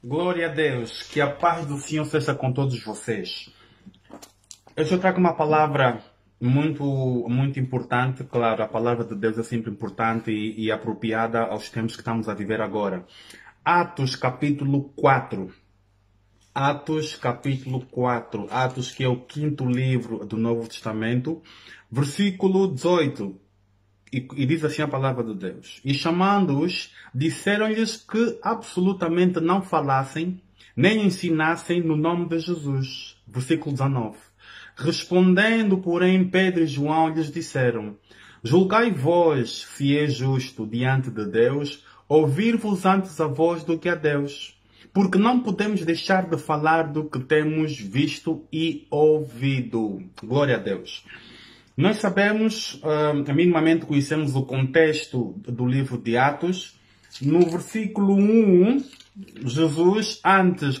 Glória a Deus, que a paz do Senhor seja com todos vocês. Eu já trago uma palavra muito importante. Claro, a palavra de Deus é sempre importante e apropriada aos tempos que estamos a viver agora. Atos capítulo 4. Atos capítulo 4. Atos, que é o quinto livro do Novo Testamento, versículo 18. E diz assim a palavra de Deus. E chamando-os, disseram-lhes que absolutamente não falassem, nem ensinassem no nome de Jesus. Versículo 19. Respondendo, porém, Pedro e João lhes disseram: Julgai vós se é justo diante de Deus ouvir-vos antes a vós do que a Deus. Porque não podemos deixar de falar do que temos visto e ouvido. Glória a Deus. Nós sabemos, minimamente conhecemos o contexto do livro de Atos. No versículo 1, Jesus, antes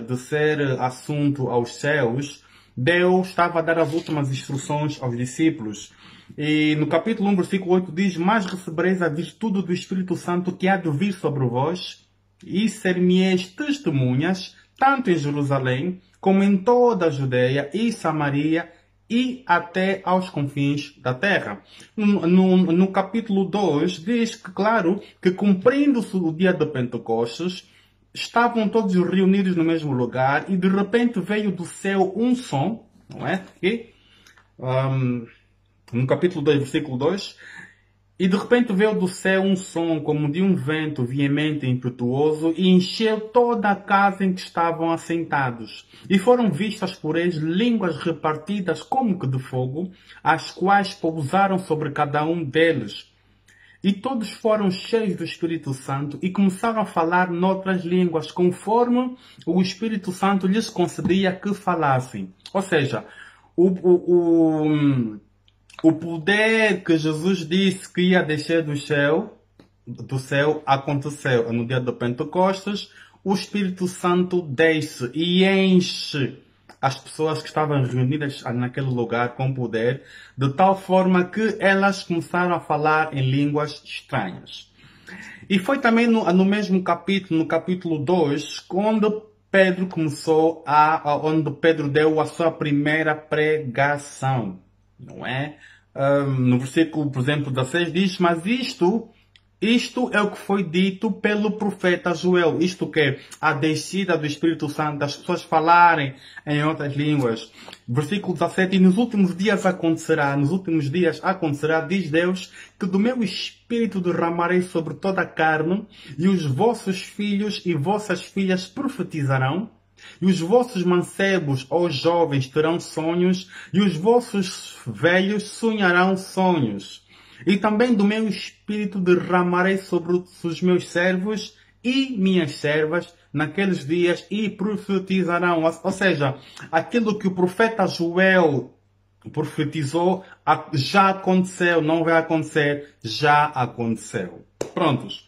de ser assunto aos céus, Deus estava a dar as últimas instruções aos discípulos. E no capítulo 1, versículo 8 diz: Mas recebereis a virtude do Espírito Santo que há de vir sobre vós, e ser-me-eis testemunhas, tanto em Jerusalém, como em toda a Judeia e Samaria, e até aos confins da terra. No capítulo 2 diz que, claro, que cumprindo-se o dia de Pentecostes, estavam todos reunidos no mesmo lugar e de repente veio do céu um som, não é? No capítulo 2, versículo 2, e de repente veio do céu um som como de um vento veemente e impetuoso e encheu toda a casa em que estavam assentados. E foram vistas por eles línguas repartidas como que de fogo, as quais pousaram sobre cada um deles. E todos foram cheios do Espírito Santo e começaram a falar noutras línguas, conforme o Espírito Santo lhes concedia que falassem. Ou seja, o poder que Jesus disse que ia descer do céu aconteceu. No dia de Pentecostes, o Espírito Santo desce e enche as pessoas que estavam reunidas naquele lugar com poder, de tal forma que elas começaram a falar em línguas estranhas. E foi também no mesmo capítulo, no capítulo 2, onde Pedro onde Pedro deu a sua primeira pregação, não é? No versículo, por exemplo, 16 diz: Mas isto é o que foi dito pelo profeta Joel. Isto que é a descida do Espírito Santo, das pessoas falarem em outras línguas. Versículo 17: E nos últimos dias acontecerá, diz Deus, que do meu Espírito derramarei sobre toda a carne, e os vossos filhos e vossas filhas profetizarão, e os vossos mancebos ou jovens terão sonhos, e os vossos velhos sonharão sonhos. E também do meu Espírito derramarei sobre os meus servos e minhas servas naqueles dias e profetizarão. Ou seja, aquilo que o profeta Joel profetizou já aconteceu, não vai acontecer, já aconteceu. Prontos.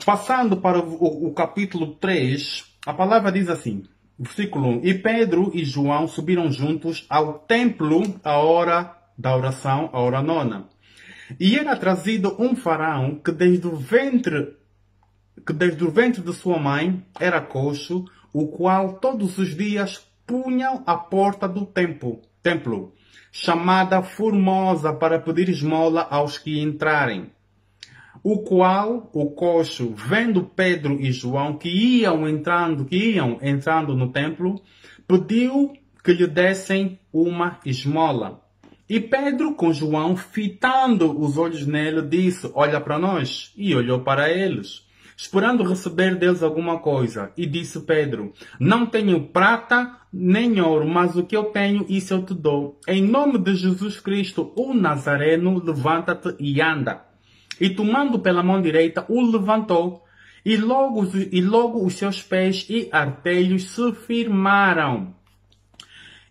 Passando para o capítulo 3, a palavra diz assim, versículo 1: E Pedro e João subiram juntos ao templo à hora da oração, a hora nona. E era trazido um faraó que desde o ventre de sua mãe era coxo, o qual todos os dias punham à porta do templo, chamada Formosa, para pedir esmola aos que entrarem. O qual, o coxo, vendo Pedro e João que iam entrando no templo, pediu que lhe dessem uma esmola. E Pedro, com João, fitando os olhos nele, disse: Olha para nós. E olhou para eles, esperando receber deles alguma coisa. E disse Pedro: Não tenho prata nem ouro, mas o que eu tenho, isso eu te dou. Em nome de Jesus Cristo, o Nazareno, levanta-te e anda. E tomando pela mão direita, o levantou. E logo os seus pés e artelhos se firmaram.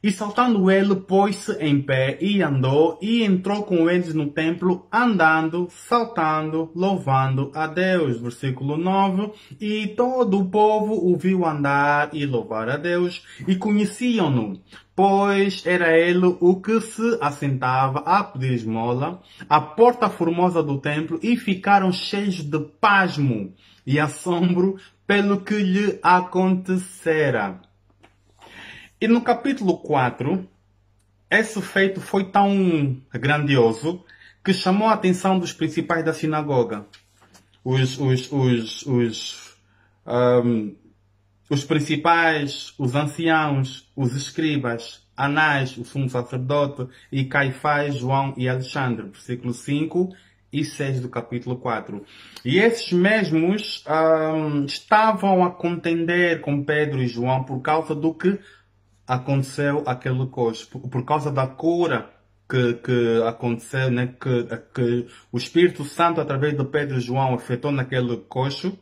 E saltando ele, pôs-se em pé e andou, e entrou com eles no templo, andando, saltando, louvando a Deus. Versículo 9. E todo o povo o viu andar e louvar a Deus, e conheciam-no. pois era ele o que se assentava a pedir esmola à porta formosa do templo e ficaram cheios de pasmo e assombro pelo que lhe acontecera. E no capítulo 4, esse feito foi tão grandioso que chamou a atenção dos principais da sinagoga. Os principais, os anciãos, os escribas, Anás, o sumo sacerdote, e Caifás, João e Alexandre, versículo 5 e 6 do capítulo 4. E esses mesmos estavam a contender com Pedro e João por causa do que aconteceu aquele coxo, por causa da cura que aconteceu, né? Que o Espírito Santo, através de Pedro e João, afetou naquele coxo,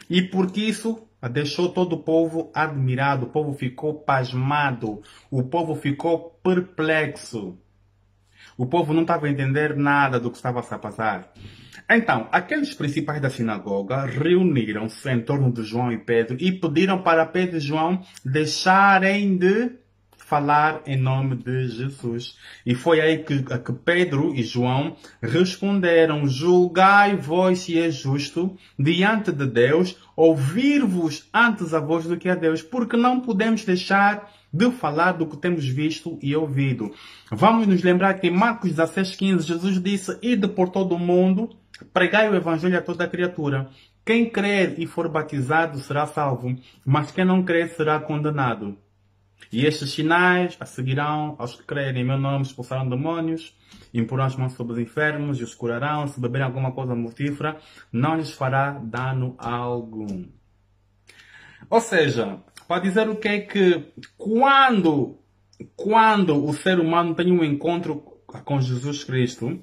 e porque isso deixou todo o povo admirado, o povo ficou pasmado, o povo ficou perplexo. O povo não estava a entender nada do que estava a passar. Então, aqueles principais da sinagoga reuniram-se em torno de João e Pedro e pediram para Pedro e João deixarem de falar em nome de Jesus. E foi aí que Pedro e João responderam: julgai vós se é justo diante de Deus ouvir-vos antes a voz do que a Deus, porque não podemos deixar de falar do que temos visto e ouvido. Vamos nos lembrar que em Marcos 16:15 Jesus disse: ide por todo o mundo, pregai o evangelho a toda criatura. Quem crer e for batizado será salvo, mas quem não crer será condenado. E estes sinais seguirão aos que crerem em meu nome: expulsarão demônios, imporão as mãos sobre os enfermos e os curarão. Se beberem alguma coisa mortífera, não lhes fará dano algum. Ou seja, para dizer o que é que quando o ser humano tem um encontro com Jesus Cristo,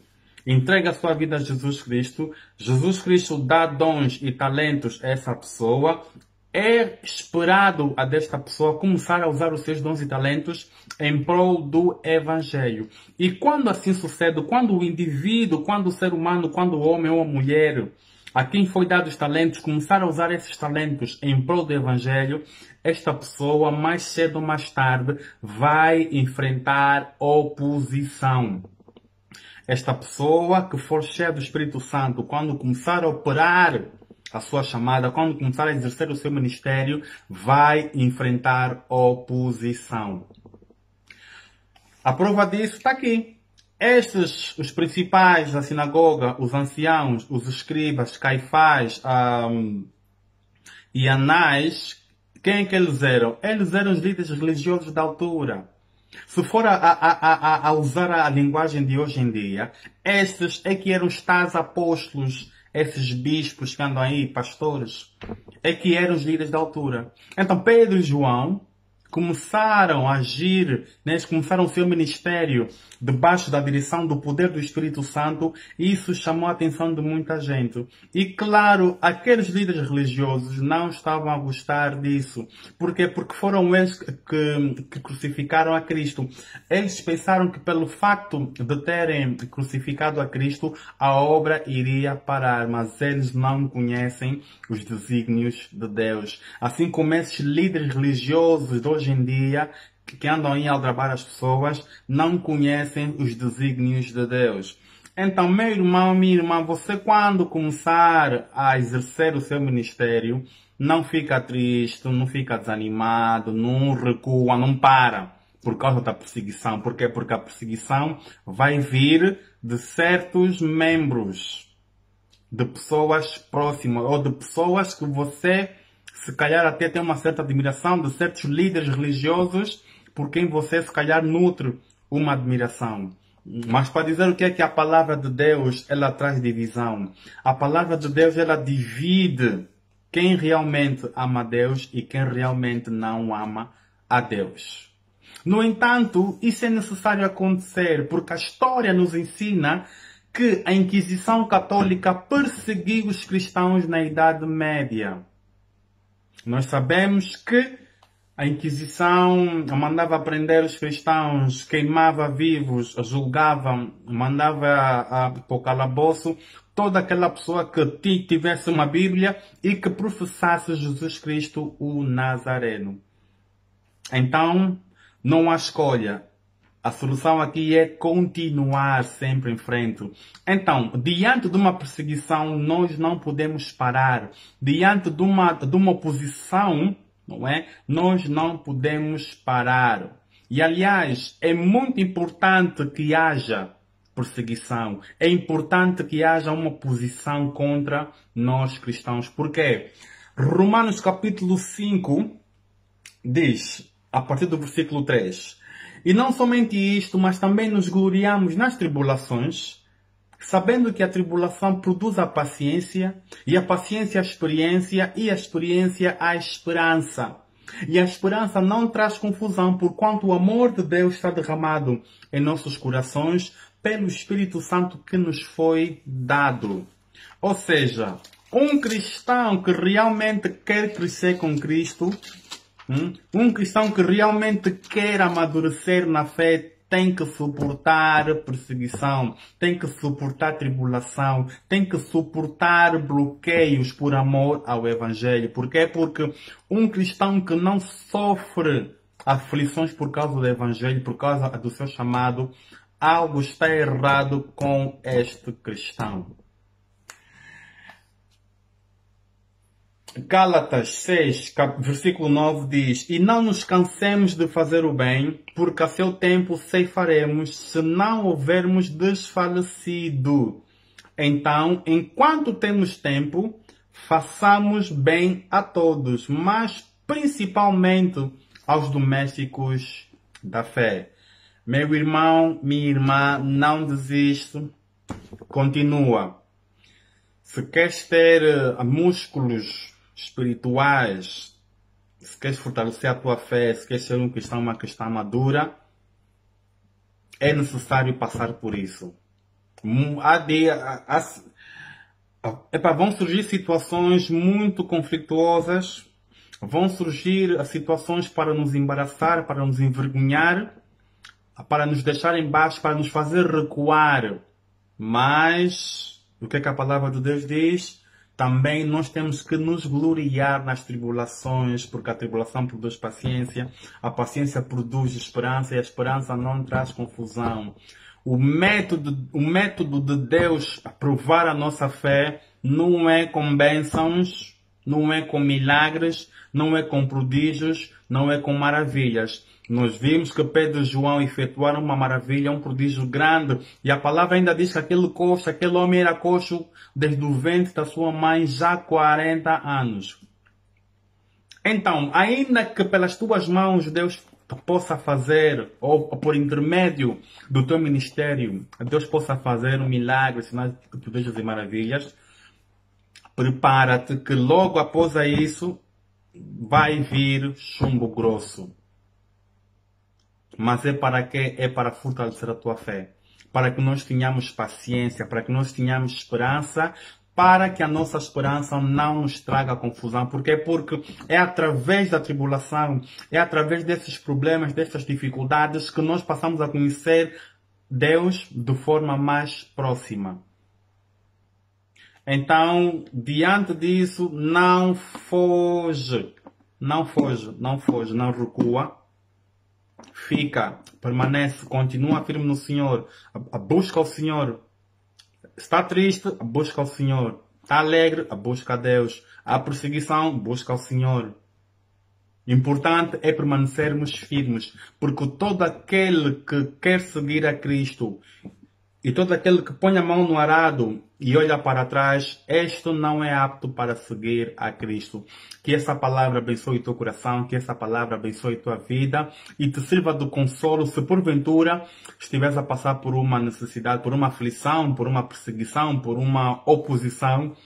entrega a sua vida a Jesus Cristo dá dons e talentos a essa pessoa, é esperado a desta pessoa começar a usar os seus dons e talentos em prol do Evangelho. E quando assim sucede, quando o indivíduo, quando o ser humano, quando o homem ou a mulher a quem foi dado os talentos começar a usar esses talentos em prol do Evangelho, esta pessoa, mais cedo ou mais tarde, vai enfrentar oposição. Esta pessoa que for cheia do Espírito Santo, quando começar a operar a sua chamada, quando começar a exercer o seu ministério, vai enfrentar oposição. A prova disso está aqui. Estes, os principais da sinagoga, os anciãos, os escribas, Caifás e Anás, quem é que eles eram? Eles eram os líderes religiosos da altura. Se for a usar a linguagem de hoje em dia, estes é que eram os tais apóstolos, esses bispos que andam aí, pastores, é que eram os líderes da altura. Então Pedro e João começaram a agir, né? Começaram o seu ministério debaixo da direção do poder do Espírito Santo, e isso chamou a atenção de muita gente. E claro, aqueles líderes religiosos não estavam a gostar disso. Por quê? Porque foram eles que crucificaram a Cristo. Eles pensaram que pelo facto de terem crucificado a Cristo, a obra iria parar, mas eles não conhecem os desígnios de Deus. Assim como esses líderes religiosos de hoje em dia, que andam aí a aldrabar as pessoas, não conhecem os desígnios de Deus. Então, meu irmão, minha irmã, você quando começar a exercer o seu ministério, não fica triste, não fica desanimado, não recua, não para por causa da perseguição. Por quê? Porque a perseguição vai vir de certos membros, de pessoas próximas, ou de pessoas que você, se calhar, até tem uma certa admiração, de certos líderes religiosos por quem você, se calhar, nutre uma admiração. Mas para dizer o que é que a palavra de Deus, ela traz divisão. A palavra de Deus, ela divide quem realmente ama a Deus e quem realmente não ama a Deus. No entanto, isso é necessário acontecer porque a história nos ensina que a Inquisição Católica perseguiu os cristãos na Idade Média. Nós sabemos que a Inquisição mandava prender os cristãos, queimava vivos, julgava, mandava para o calabouço toda aquela pessoa que tivesse uma Bíblia e que professasse Jesus Cristo, o Nazareno. Então, Não há escolha. A solução aqui é continuar sempre em frente. Então, diante de uma perseguição, nós não podemos parar. Diante de uma oposição, não é? Nós não podemos parar. E, aliás, é muito importante que haja perseguição. É importante que haja uma oposição contra nós cristãos. Por quê? Romanos capítulo 5 diz, a partir do versículo 3... E não somente isto, mas também nos gloriamos nas tribulações, sabendo que a tribulação produz a paciência, e a paciência a experiência, e a experiência a esperança. E a esperança não traz confusão, porquanto o amor de Deus está derramado em nossos corações pelo Espírito Santo que nos foi dado. Ou seja, um cristão que realmente quer crescer com Cristo, um cristão que realmente quer amadurecer na fé tem que suportar perseguição, tem que suportar tribulação, tem que suportar bloqueios por amor ao Evangelho. Por quê? Porque um cristão que não sofre aflições por causa do Evangelho, por causa do seu chamado, algo está errado com este cristão. Gálatas 6, versículo 9 diz: E não nos cansemos de fazer o bem, porque a seu tempo ceifaremos, se não houvermos desfalecido. Então, enquanto temos tempo, façamos bem a todos, mas principalmente aos domésticos da fé. Meu irmão, minha irmã, não desiste, continua. Se queres ter músculos espirituais, se queres fortalecer a tua fé, se queres ser um cristão, uma cristã madura, é necessário passar por isso. Vão surgir situações muito conflituosas, vão surgir situações para nos embaraçar, para nos envergonhar, para nos deixar em baixo, para nos fazer recuar. Mas o que é que a palavra de Deus diz? Também nós temos que nos gloriar nas tribulações, porque a tribulação produz paciência, a paciência produz esperança e a esperança não traz confusão. O método de Deus a provar a nossa fé não é com bênçãos, não é com milagres, não é com prodígios, não é com maravilhas. Nós vimos que Pedro e João efetuaram uma maravilha, um prodígio grande. E a palavra ainda diz que aquele homem era coxo desde o ventre da sua mãe já há 40 anos. Então, ainda que pelas tuas mãos Deus possa fazer, ou por intermédio do teu ministério, Deus possa fazer um milagre, sinais de prodígios e maravilhas, prepara-te que logo após isso vai vir chumbo grosso. Mas é para quê? É para fortalecer a tua fé. Para que nós tenhamos paciência, para que nós tenhamos esperança, para que a nossa esperança não nos traga confusão. Por quê? Porque é através da tribulação, é através desses problemas, dessas dificuldades, que nós passamos a conhecer Deus de forma mais próxima. Então, diante disso, não foge, não recua. Fica, permanece, continua firme no Senhor, busca o Senhor. Está triste, busca o Senhor. Está alegre, busca a Deus. Há perseguição, busca o Senhor. Importante é permanecermos firmes, porque todo aquele que quer seguir a Cristo e todo aquele que põe a mão no arado e olha para trás, este não é apto para seguir a Cristo. Que essa palavra abençoe o teu coração, que essa palavra abençoe a tua vida e te sirva de consolo se porventura estiveres a passar por uma necessidade, por uma aflição, por uma perseguição, por uma oposição,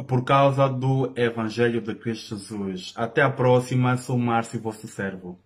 por causa do Evangelho de Cristo Jesus. Até a próxima, sou Márcio, vosso servo.